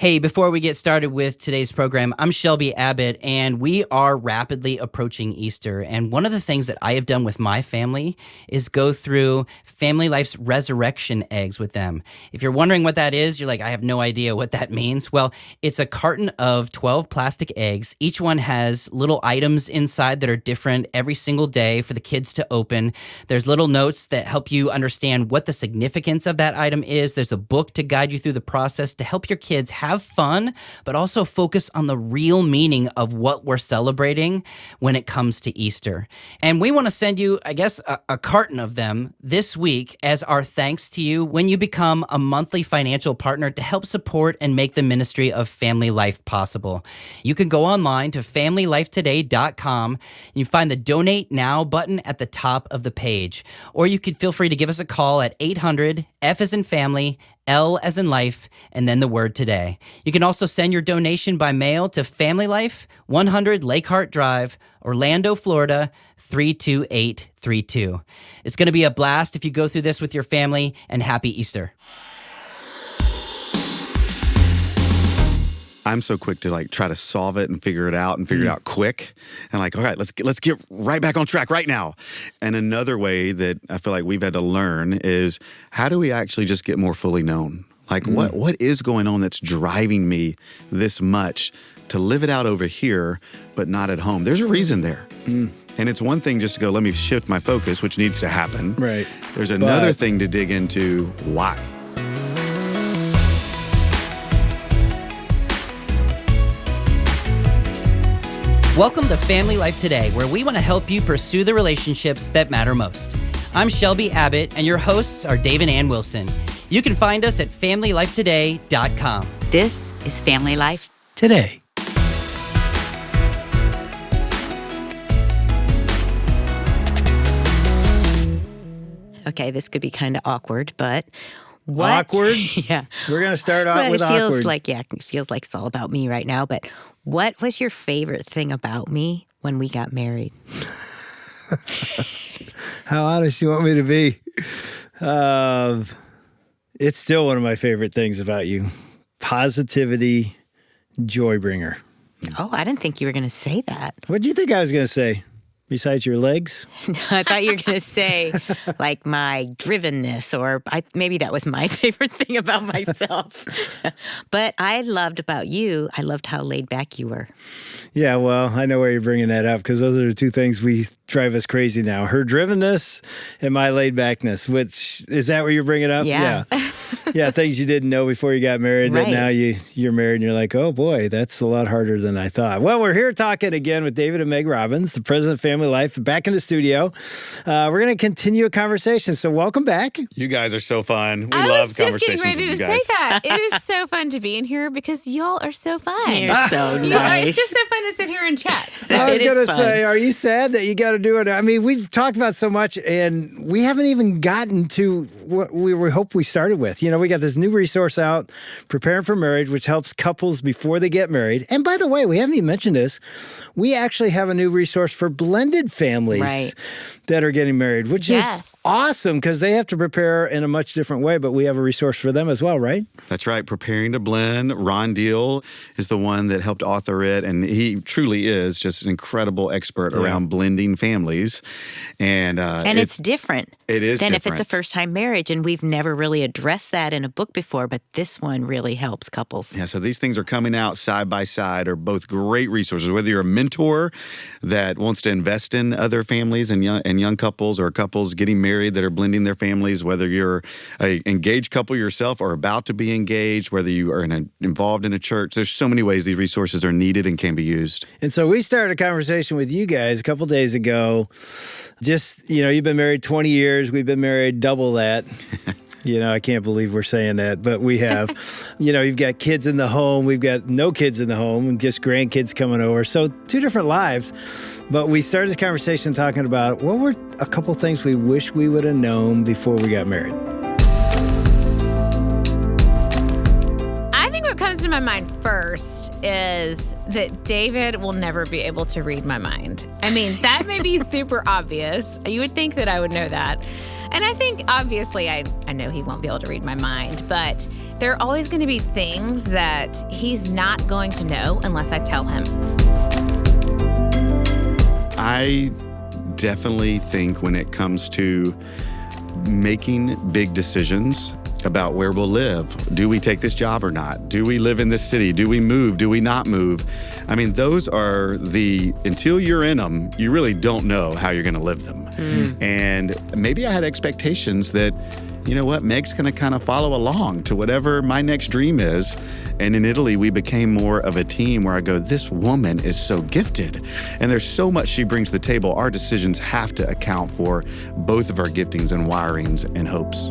Hey, before we get started with today's program, I'm Shelby Abbott, and we are rapidly approaching Easter. And one of the things that I have done with my family is go through FamilyLife's resurrection eggs with them. If you're wondering what that is, you're like, I have no idea what that means. Well, it's a carton of 12 plastic eggs. Each one has little items inside that are different every single day for the kids to open. There's little notes that help you understand what the significance of that item is. There's a book to guide you through the process to help your kids have fun, but also focus on the real meaning of what we're celebrating when it comes to Easter. And we want to send you, I guess, a carton of them this week as our thanks to you when you become a monthly financial partner to help support and make the ministry of Family Life possible. You can go online to FamilyLifeToday.com and you find the Donate Now button at the top of the page. Or you could feel free to give us a call at 800 F as in family, L as in life, and then the word today. You can also send your donation by mail to Family Life, 100 Lake Hart Drive, Orlando, Florida, 32832. It's going to be a blast if you go through this with your family, and happy Easter. I'm so quick to try to solve it and figure it out quick. And all right, let's get right back on track right now. And another way that I feel like we've had to learn is how do we actually just get more fully known? What is going on that's driving me this much to live it out over here, but not at home? There's a reason there. And it's one thing just to go, let me shift my focus, which needs to happen. Right. There's another thing to dig into why. Welcome to Family Life Today, where we want to help you pursue the relationships that matter most. I'm Shelby Abbott, and your hosts are Dave and Ann Wilson. You can find us at FamilyLifeToday.com. This is Family Life Today. Okay, this could be kind of awkward, but Awkward? Yeah. We're going to start off with awkward. It feels like it's all about me right now, but what was your favorite thing about me when we got married? How honest you want me to be? It's still one of my favorite things about you. Positivity, joy bringer. Oh, I didn't think you were going to say that. What do you think I was going to say? Besides your legs? I thought you were going to say, like, my drivenness, or maybe that was my favorite thing about myself. But I loved about you, I loved how laid back you were. Yeah, well, I know why you're bringing that up, because those are the two things we drive us crazy now. Her drivenness and my laid backness, which, is that what you're bringing up? Yeah. Yeah, things you didn't know before you got married, right. That now you're married and you're like, oh boy, that's a lot harder than I thought. Well, we're here talking again with David and Meg Robbins, the president of Family Life, back in the studio. We're going to continue a conversation, so welcome back. You guys are so fun. We love conversations with you guys. I was just getting ready to say that. It is so fun to be in here because y'all are so fun. You're so nice. It's just so fun to sit here and chat. So I was it going is to fun. say, are you sad that you got to do it? I mean, we've talked about so much, and we haven't even gotten to what we hope we started with. You know, we got this new resource out, Preparing for Marriage, which helps couples before they get married. And by the way, we haven't even mentioned this. We actually have a new resource for blended families that are getting married, which is awesome because they have to prepare in a much different way, but we have a resource for them as well, right? That's right. Preparing to Blend. Ron Deal is the one that helped author it, and he truly is just an incredible expert around blending families. And it's different. It is than different. if it's a first-time marriage, and we've never really addressed that in a book before, but this one really helps couples. Yeah, so these things are coming out side by side, are both great resources. Whether you're a mentor that wants to invest in other families and young couples, or couples getting married that are blending their families, whether you're an engaged couple yourself or about to be engaged, whether you are involved in a church, there's so many ways these resources are needed and can be used. And so we started a conversation with you guys a couple days ago. Just, you've been married 20 years. We've been married double that. I can't believe we're saying that, but we have. You've got kids in the home. We've got no kids in the home and just grandkids coming over. So two different lives. But we started this conversation talking about what were a couple things we wish we would have known before we got married. I think what comes to my mind first is that David will never be able to read my mind. I mean, that may be super obvious. You would think that I would know that. And I think, obviously, I know he won't be able to read my mind, but there are always going to be things that he's not going to know unless I tell him. I definitely think when it comes to making big decisions about where we'll live, do we take this job or not? Do we live in this city? Do we move? Do we not move? I mean, those are until you're in them, you really don't know how you're going to live them. And maybe I had expectations that, you know what, Meg's going to kind of follow along to whatever my next dream is. And in Italy, we became more of a team where I go, this woman is so gifted and there's so much she brings to the table. Our decisions have to account for both of our giftings and wirings and hopes.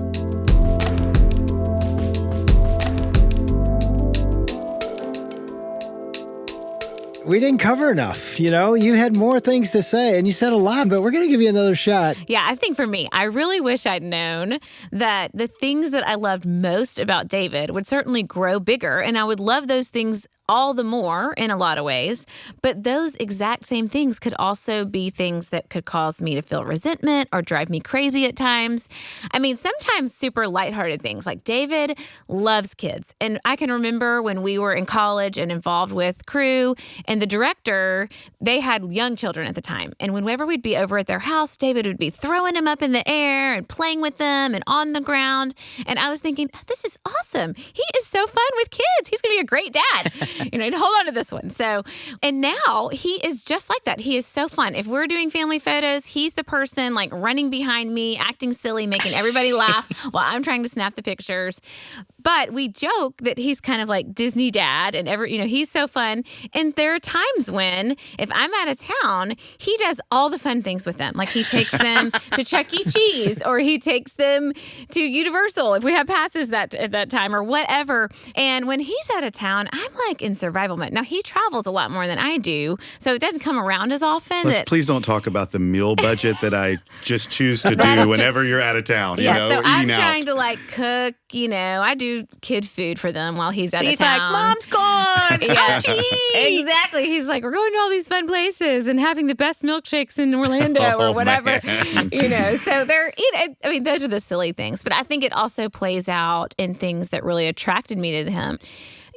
We didn't cover enough. You had more things to say and you said a lot, but we're going to give you another shot. Yeah, I think for me, I really wish I'd known that the things that I loved most about David would certainly grow bigger, and I would love those things all the more in a lot of ways. But those exact same things could also be things that could cause me to feel resentment or drive me crazy at times. I mean, sometimes super lighthearted things like David loves kids. And I can remember when we were in college and involved with Crew, and the director, they had young children at the time. And whenever we'd be over at their house, David would be throwing them up in the air and playing with them and on the ground. And I was thinking, this is awesome. He is so fun with kids. He's going to be a great dad. Hold on to this one. So, and now he is just like that. He is so fun. If we're doing family photos, he's the person like running behind me, acting silly, making everybody laugh while I'm trying to snap the pictures. But we joke that he's kind of like Disney dad and he's so fun. And there are times when if I'm out of town, he does all the fun things with them. Like he takes them to Chuck E. Cheese or he takes them to Universal if we have passes at that time or whatever. And when he's out of town, I'm like in survival mode. Now he travels a lot more than I do, so it doesn't come around as often. Please don't talk about the meal budget that I just choose to do whenever you're out of town. Yeah, so I'm eating out. trying to like cook, I do kid food for them while he's out of town. He's like, Mom's gone. Yeah, exactly. He's like, we're going to all these fun places and having the best milkshakes in Orlando or whatever. So they're, those are the silly things. But I think it also plays out in things that really attracted me to him.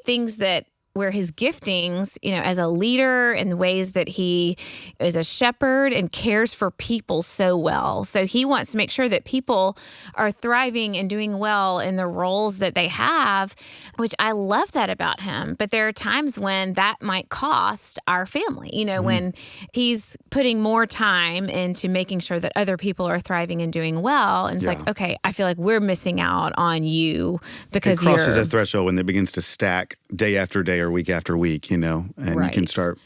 Things that where his giftings, as a leader and the ways that he is a shepherd and cares for people so well. So he wants to make sure that people are thriving and doing well in the roles that they have, which I love that about him. But there are times when that might cost our family, when he's putting more time into making sure that other people are thriving and doing well. And it's like, okay, I feel like we're missing out on you because it crosses a threshold when it begins to stack day after day or week after week, and I can start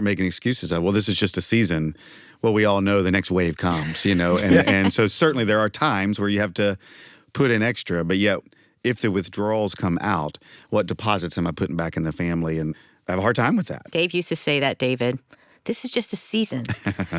making excuses of, well, this is just a season. Well, we all know the next wave comes, and so certainly there are times where you have to put in extra, but yet if the withdrawals come out, what deposits am I putting back in the family? And I have a hard time with that. Dave used to say that, David. This is just a season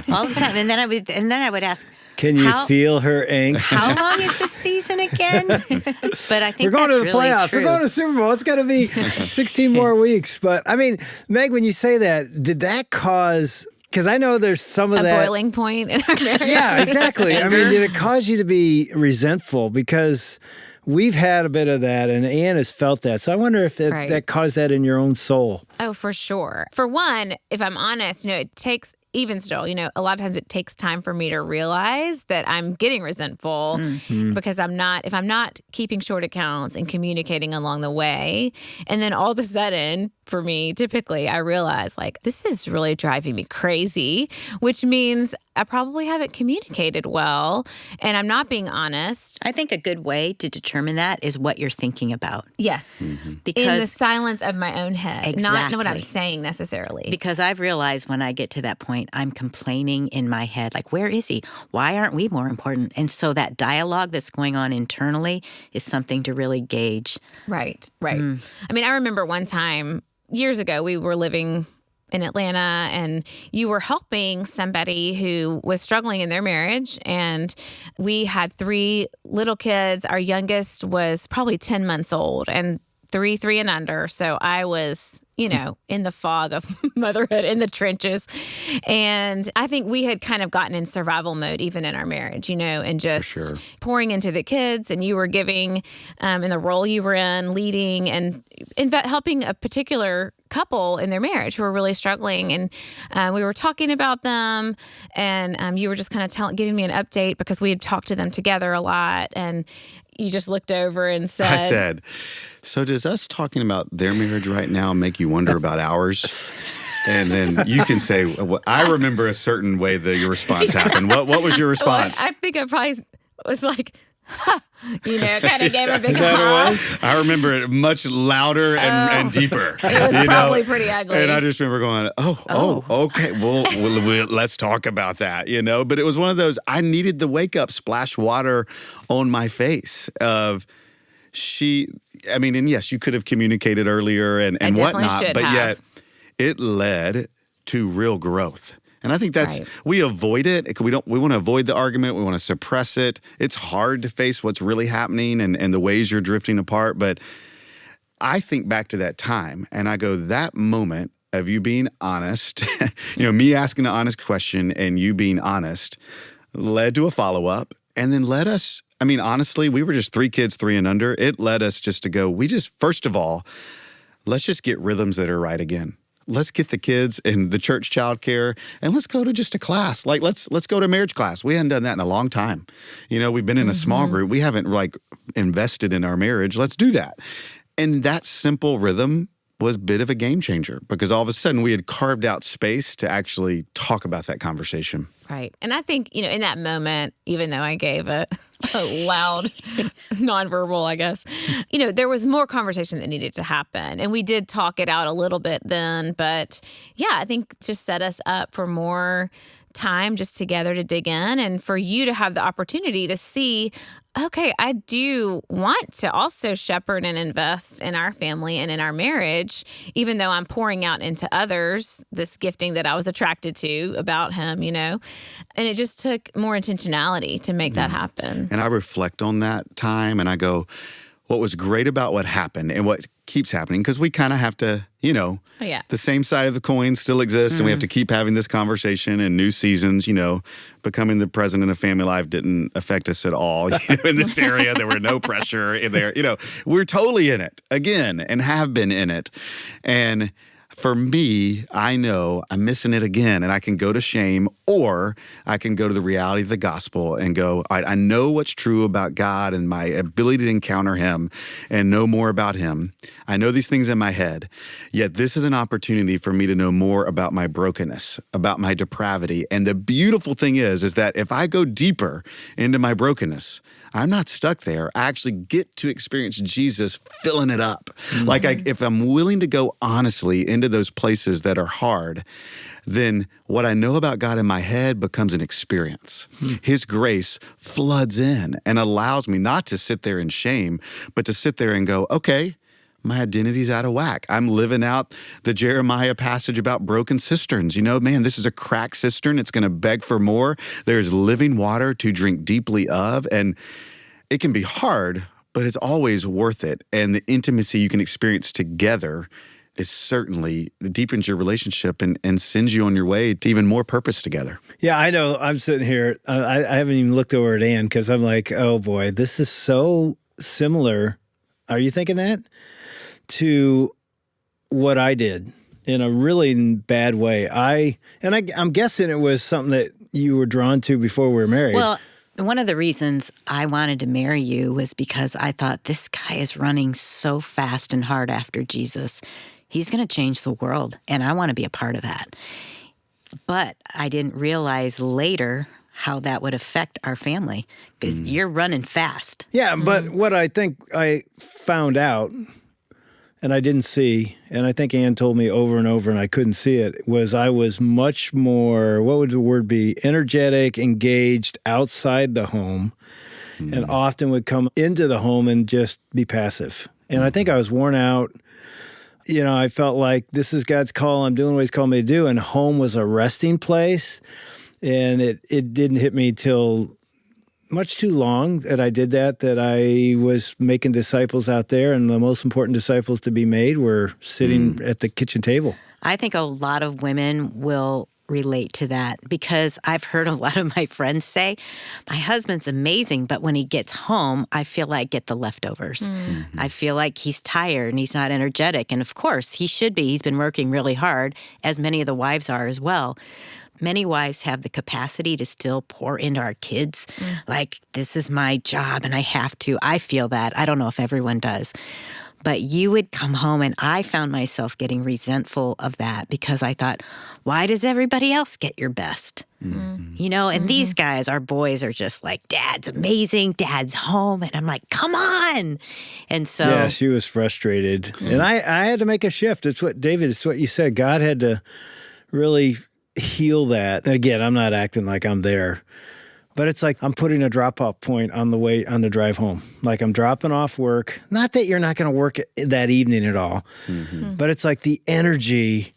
all the time. And then I would ask, can you feel her angst? How long is this season again? But I think we're going that's to the really playoffs. true. We're going to Super Bowl. It's got to be 16 more weeks. But I mean, Meg, when you say that, did that cause? Because I know there's some of a that boiling point in our marriage. Yeah, exactly. I mean, did it cause you to be resentful? Because we've had a bit of that, and Ann has felt that. So I wonder if that caused that in your own soul. Oh, for sure. For one, if I'm honest, it takes, even still, a lot of times it takes time for me to realize that I'm getting resentful because if I'm not keeping short accounts and communicating along the way, and then all of a sudden, for me, typically, I realize this is really driving me crazy, which means I probably haven't communicated well and I'm not being honest. I think a good way to determine that is what you're thinking about. Yes. Because in the silence of my own head, exactly. Not what I'm saying necessarily. Because I've realized when I get to that point, I'm complaining in my head, where is he? Why aren't we more important? And so that dialogue that's going on internally is something to really gauge. Right. I mean, I remember one time, years ago, we were living in Atlanta and you were helping somebody who was struggling in their marriage. And we had 3 little kids. Our youngest was probably 10 months old. And three and under. So I was, in the fog of motherhood, in the trenches. And I think we had kind of gotten in survival mode, even in our marriage, and just pouring into the kids. And you were giving in the role you were in, leading and helping a particular couple in their marriage who were really struggling. And we were talking about them. And you were just kind of giving me an update because we had talked to them together a lot. And you just looked over and said, I said, so does us talking about their marriage right now make you wonder about ours? And then you can say, well, I remember a certain way that your response happened. What was your response? Well, I think I probably was like, kind of gave a big Is that what it was? I remember it much louder and deeper. It was probably pretty ugly. And I just remember going, okay, well, let's talk about that, But it was one of those, I needed the wake up, splash water on my face of and yes, you could have communicated earlier and whatnot, but yet it led to real growth. And I think that's, we avoid it. We want to avoid the argument. We want to suppress it. It's hard to face what's really happening and the ways you're drifting apart. But I think back to that time and I go, that moment of you being honest, me asking an honest question and you being honest led to a follow-up and then led us, honestly, we were just 3 kids, 3 and under. It led us just to go, first of all, let's just get rhythms that are right again. Let's get the kids in the church childcare and let's go to just a class. Like let's go to marriage class. We hadn't done that in a long time. We've been in a small group. We haven't invested in our marriage. Let's do that. And that simple rhythm was a bit of a game changer because all of a sudden we had carved out space to actually talk about that conversation. Right. And I think, in that moment, even though I gave a loud nonverbal, I guess, there was more conversation that needed to happen. And we did talk it out a little bit then. But yeah, I think just set us up for more time just together to dig in and for you to have the opportunity to see, okay, I do want to also shepherd and invest in our family and in our marriage, even though I'm pouring out into others this gifting that I was attracted to about him, And it just took more intentionality to make that happen. And I reflect on that time and I go, what was great about what happened and what keeps happening, because we kind of have to, the same side of the coin still exists and we have to keep having this conversation and new seasons, becoming the president of FamilyLife didn't affect us at all in this area. There were no pressure in there. We're totally in it again and have been in it. And for me, I know I'm missing it again and I can go to shame or I can go to the reality of the gospel and go, all right, I know what's true about God and my ability to encounter him and know more about him. I know these things in my head, yet this is an opportunity for me to know more about my brokenness, about my depravity. And the beautiful thing is that if I go deeper into my brokenness, I'm not stuck there. I actually get to experience Jesus filling it up. Mm-hmm. If I'm willing to go honestly into those places that are hard, then what I know about God in my head becomes an experience. His grace floods in and allows me not to sit there in shame, but to sit there and go, okay, my identity's out of whack. I'm living out the Jeremiah passage about broken cisterns. This is a cracked cistern. It's going to beg for more. There's living water to drink deeply of. And it can be hard, but it's always worth it. And the intimacy you can experience together is certainly deepens your relationship and sends you on your way to even more purpose together. Yeah, I know. I'm sitting here. I haven't even looked over at Ann because I'm like, oh boy, this is so similar. Are you thinking that? To what I did in a really bad way. I'm guessing it was something that you were drawn to before we were married. Well, one of the reasons I wanted to marry you was because I thought this guy is running so fast and hard after Jesus. He's going to change the world, and I want to be a part of that. But I didn't realize later how that would affect our family because you're running fast. Yeah, but what I think I found out, and I didn't see, and I think Ann told me over and over and I couldn't see it, was I was much more, what would the word be, energetic, engaged outside the home, and often would come into the home and just be passive. And I think I was worn out. I felt like this is God's call. I'm doing what he's called me to do. And home was a resting place. And it didn't hit me till much too long that I did that I was making disciples out there, and the most important disciples to be made were sitting at the kitchen table. I think a lot of women will relate to that because I've heard a lot of my friends say, my husband's amazing, but when he gets home, I feel like I get the leftovers. I feel like he's tired and he's not energetic. And of course, he should be. He's been working really hard, as many of the wives are as well. Many wives have the capacity to still pour into our kids. Like, this is my job and I have to. I feel that. I don't know if everyone does. But you would come home, and I found myself getting resentful of that because I thought, why does everybody else get your best? You know, and these guys, our boys, are just like, Dad's amazing, Dad's home. And I'm like, come on. And so. Yeah, she was frustrated. And I had to make a shift. It's what, David, it's what you said. God had to really heal that. And again, I'm not acting like I'm there. But it's like I'm putting a drop-off point on the drive home. Like I'm dropping off work. Not that you're not going to work that evening at all, but it's like the energy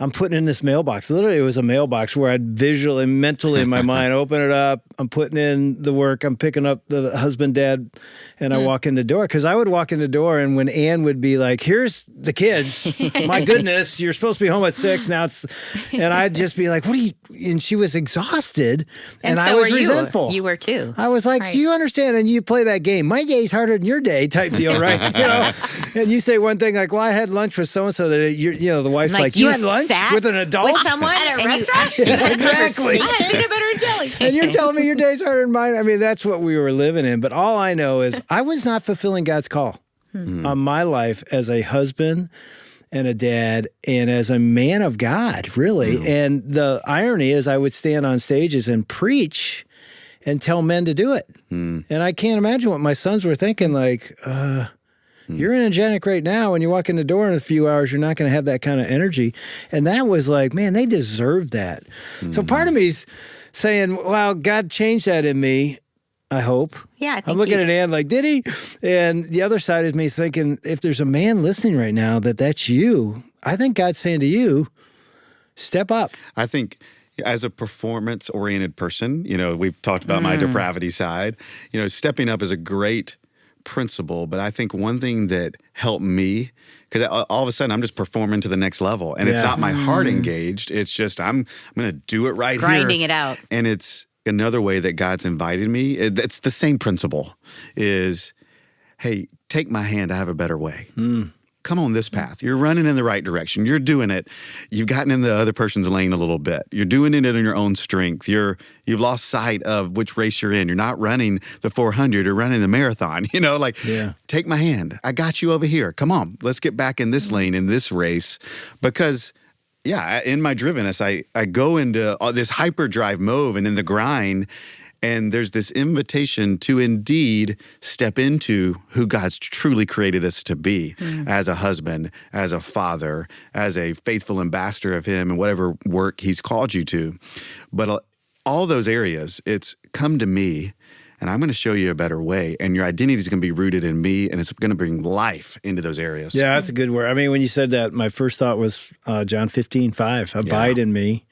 I'm putting in this mailbox. Literally, it was a mailbox where I'd visually, mentally in my mind, open it up. I'm putting in the work. I'm picking up the husband, dad, and I walk in the door. Because I would walk in the door, and when Ann would be like, here's the kids. My goodness, you're supposed to be home at 6. Now it's, and I'd just be like, what are you, and she was exhausted, and so I was were resentful. You were too. I was like, Right. do you understand? And you play that game. My day's harder than your day type deal, right? You know, and you say one thing like, well, I had lunch with so-and-so that, the wife's like, you had lunch sat with an adult? with someone At a and you restaurant? actually had a Exactly. I had conversation. peanut butter and jelly. And you're telling me your day's harder than mine? I mean, that's what we were living in. But all I know is I was not fulfilling God's call on my life as a husband and a dad and as a man of God, really. And the irony is I would stand on stages and preach and tell men to do it. And I can't imagine what my sons were thinking, like, you're energetic right now. When you walk in the door in a few hours, you're not going to have that kind of energy. And that was like, man, they deserve that. So part of me's saying, wow, God changed that in me, I hope. Yeah, I think I'm looking at Ann like, did he? And the other side of me is thinking, if there's a man listening right now that's you, I think God's saying to you, step up. I think as a performance-oriented person, we've talked about my depravity side. Stepping up is a great principle, but I think one thing that helped me, because all of a sudden I'm just performing to the next level, and it's not my heart engaged. It's just I'm going to do it right here. grinding it out. And it's another way that God's invited me. It's the same principle is, hey, take my hand. I have a better way. Come on this path. You're running in the right direction. You're doing it. You've gotten in the other person's lane a little bit. You're doing it in your own strength. You've lost sight of which race you're in. You're not running the 400. You're running the marathon. Take my hand. I got you over here. Come on. Let's get back in this lane, in this race. Because, in my drivenness, I go into this hyperdrive mode and in the grind. And there's this invitation to indeed step into who God's truly created us to be as a husband, as a father, as a faithful ambassador of Him and whatever work He's called you to. But all those areas, it's come to me and I'm going to show you a better way. And your identity is going to be rooted in me, and it's going to bring life into those areas. Yeah, that's a good word. I mean, when you said that, my first thought was John 15:5, abide in me,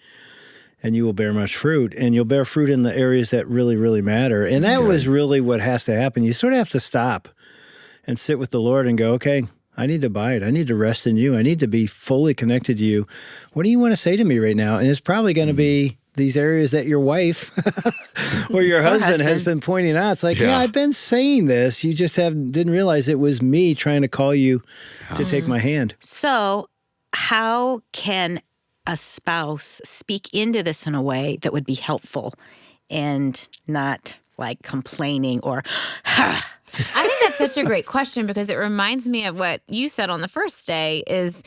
and you will bear much fruit, and you'll bear fruit in the areas that really, really matter. And that was really what has to happen. You sort of have to stop and sit with the Lord and go, okay, I need to abide. I need to rest in you. I need to be fully connected to you. What do you want to say to me right now? And it's probably going to be these areas that your wife or your husband has been pointing out. It's like, yeah, I've been saying this. You just didn't realize it was me trying to call you to take my hand. So how can a spouse speak into this in a way that would be helpful and not like complaining or, I think that's such a great question because it reminds me of what you said on the first day is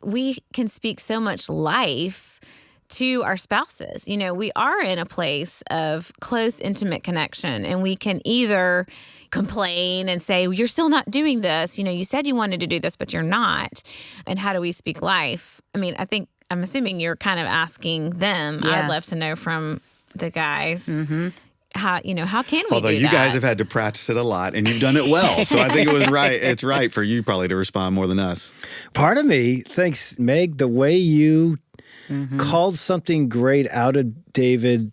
we can speak so much life to our spouses. We are in a place of close, intimate connection, and we can either complain and say, you're still not doing this. You said you wanted to do this, but you're not. And how do we speak life? I mean, I'm assuming you're kind of asking them. Yeah. I'd love to know from the guys. How can we Although do you that? guys have had to practice it a lot and you've done it well. So I think it was right. It's right for you probably to respond more than us. Part of me thinks, Meg, the way you called something great out of David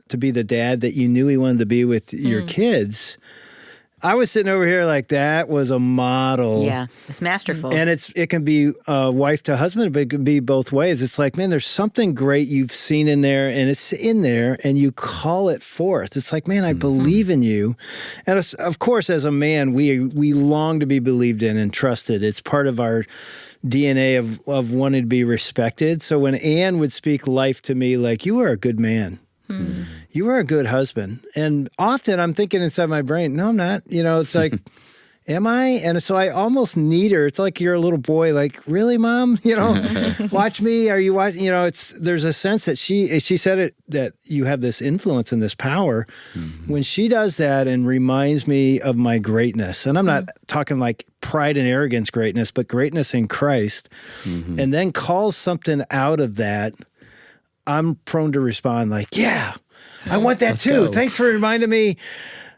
to be the dad that you knew he wanted to be with your kids. I was sitting over here like that was a model. Yeah, it's masterful. And it can be wife to husband, but it can be both ways. It's like, man, there's something great you've seen in there, and it's in there, and you call it forth. It's like, man, I believe in you. And of course, as a man, we long to be believed in and trusted. It's part of our DNA of wanting to be respected. So when Ann would speak life to me, like, you are a good man. You are a good husband. And often I'm thinking inside my brain, no, I'm not. It's like, am I? And so I almost need her. It's like you're a little boy, like, really, Mom? Watch me. Are you watching? There's a sense that she said it, that you have this influence and this power. When she does that and reminds me of my greatness, and I'm not talking like pride and arrogance greatness, but greatness in Christ, and then calls something out of that, I'm prone to respond like, yeah, I want that too. Go. Thanks for reminding me.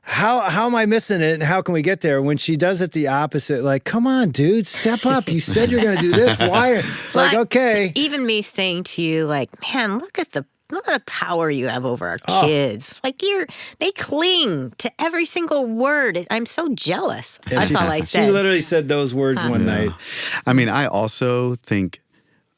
How am I missing it, and how can we get there? When she does it the opposite, like, come on, dude, step up. You said you're going to do this. Why? It's like, okay. Even me saying to you, like, man, look at the power you have over our kids. Like, they cling to every single word. I'm so jealous. Yeah, that's all I said. She literally said those words one night. I mean, I also think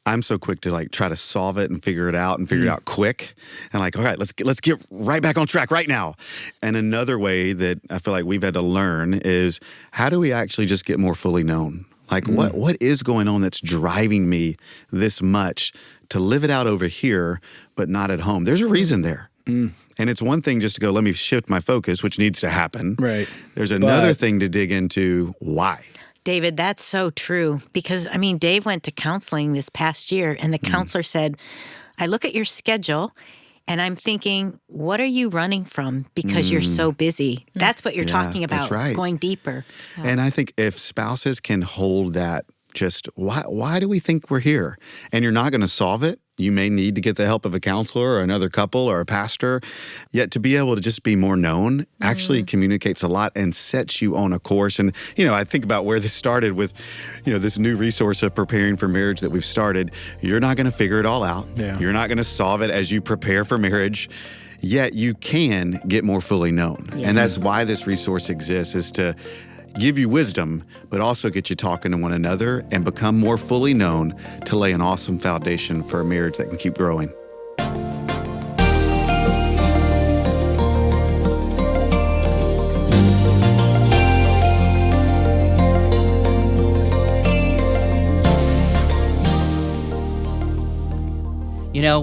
I'm so quick to like try to solve it and figure it out quick. And like, all right, let's get right back on track right now. And another way that I feel like we've had to learn is, how do we actually just get more fully known? Like what is going on that's driving me this much to live it out over here, but not at home? There's a reason there. And it's one thing just to go, let me shift my focus, which needs to happen. Right. There's another thing to dig into why. David, that's so true. Because, I mean, Dave went to counseling this past year, and the counselor said, I look at your schedule, and I'm thinking, what are you running from because you're so busy? That's what you're talking about, right. Going deeper. And I think if spouses can hold that, just why do we think we're here? And you're not going to solve it. You may need to get the help of a counselor or another couple or a pastor. Yet to be able to just be more known actually communicates a lot and sets you on a course. And, I think about where this started with, this new resource of preparing for marriage that we've started. You're not going to figure it all out. Yeah. You're not going to solve it as you prepare for marriage. Yet you can get more fully known. Yeah. And that's why this resource exists, is to give you wisdom, but also get you talking to one another and become more fully known to lay an awesome foundation for a marriage that can keep growing.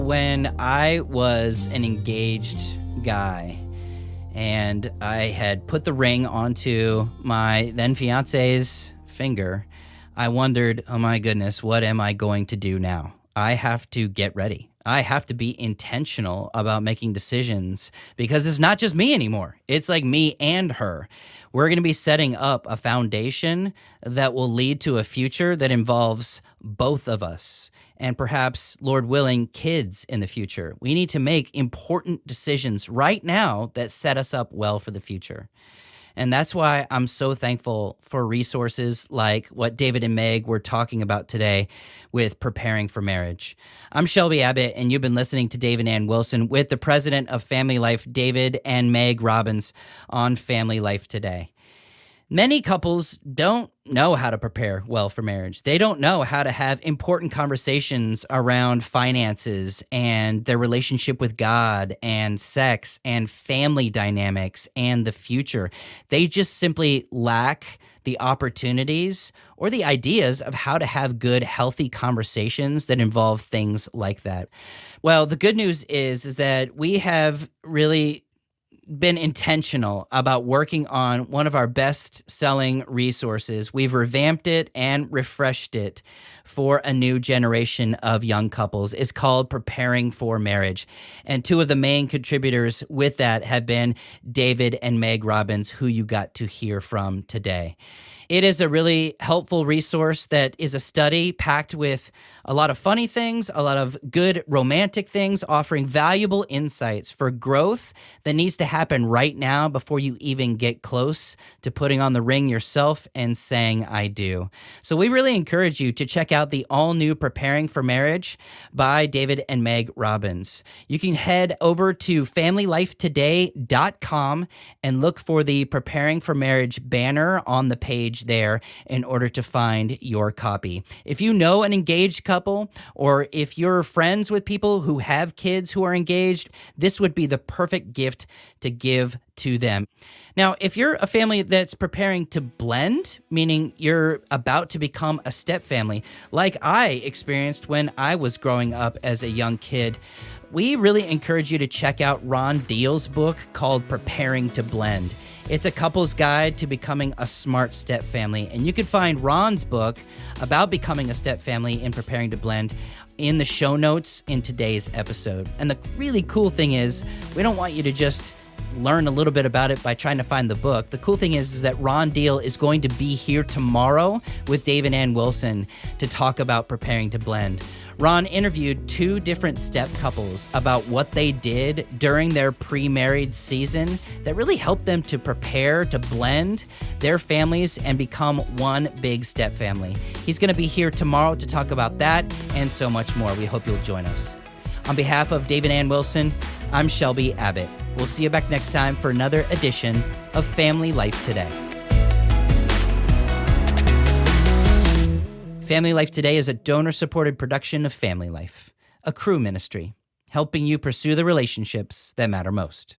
When I was an engaged guy, and I had put the ring onto my then fiance's finger, I wondered, oh my goodness, what am I going to do now? I have to get ready. I have to be intentional about making decisions, because it's not just me anymore. It's like me and her. We're going to be setting up a foundation that will lead to a future that involves both of us. And perhaps, Lord willing, kids in the future. We need to make important decisions right now that set us up well for the future. And that's why I'm so thankful for resources like what David and Meg were talking about today with preparing for marriage. I'm Shelby Abbott, and you've been listening to Dave and Ann Wilson with the president of FamilyLife, David and Meg Robbins, on FamilyLife Today. Many couples don't know how to prepare well for marriage. They don't know how to have important conversations around finances and their relationship with God and sex and family dynamics and the future. They just simply lack the opportunities or the ideas of how to have good, healthy conversations that involve things like that. Well, the good news is that we have really been intentional about working on one of our best-selling resources. We've revamped it and refreshed it for a new generation of young couples. It's called Preparing for Marriage. And two of the main contributors with that have been David and Meg Robbins, who you got to hear from today. It is a really helpful resource that is a study packed with a lot of funny things, a lot of good romantic things, offering valuable insights for growth that needs to happen right now before you even get close to putting on the ring yourself and saying, I do. So we really encourage you to check out the all-new Preparing for Marriage by David and Meg Robbins. You can head over to FamilyLifeToday.com and look for the Preparing for Marriage banner on the page there in order to find your copy. If you know an engaged couple, or if you're friends with people who have kids who are engaged, this would be the perfect gift to give to them. Now, if you're a family that's preparing to blend, meaning you're about to become a step family, like I experienced when I was growing up as a young kid, we really encourage you to check out Ron Deal's book called Preparing to Blend. It's a couple's guide to becoming a smart step family. And you can find Ron's book about becoming a step family and preparing to blend in the show notes in today's episode. And the really cool thing is, we don't want you to just learn a little bit about it by trying to find the book. The cool thing is that Ron Deal is going to be here tomorrow with Dave and Ann Wilson to talk about preparing to blend. Ron interviewed 2 different step couples about what they did during their pre-married season that really helped them to prepare to blend their families and become one big step family. He's going to be here tomorrow to talk about that and so much more. We hope you'll join us. On behalf of Dave and Ann Wilson, I'm Shelby Abbott. We'll see you back next time for another edition of Family Life Today. Family Life Today is a donor-supported production of Family Life, a Crew ministry, helping you pursue the relationships that matter most.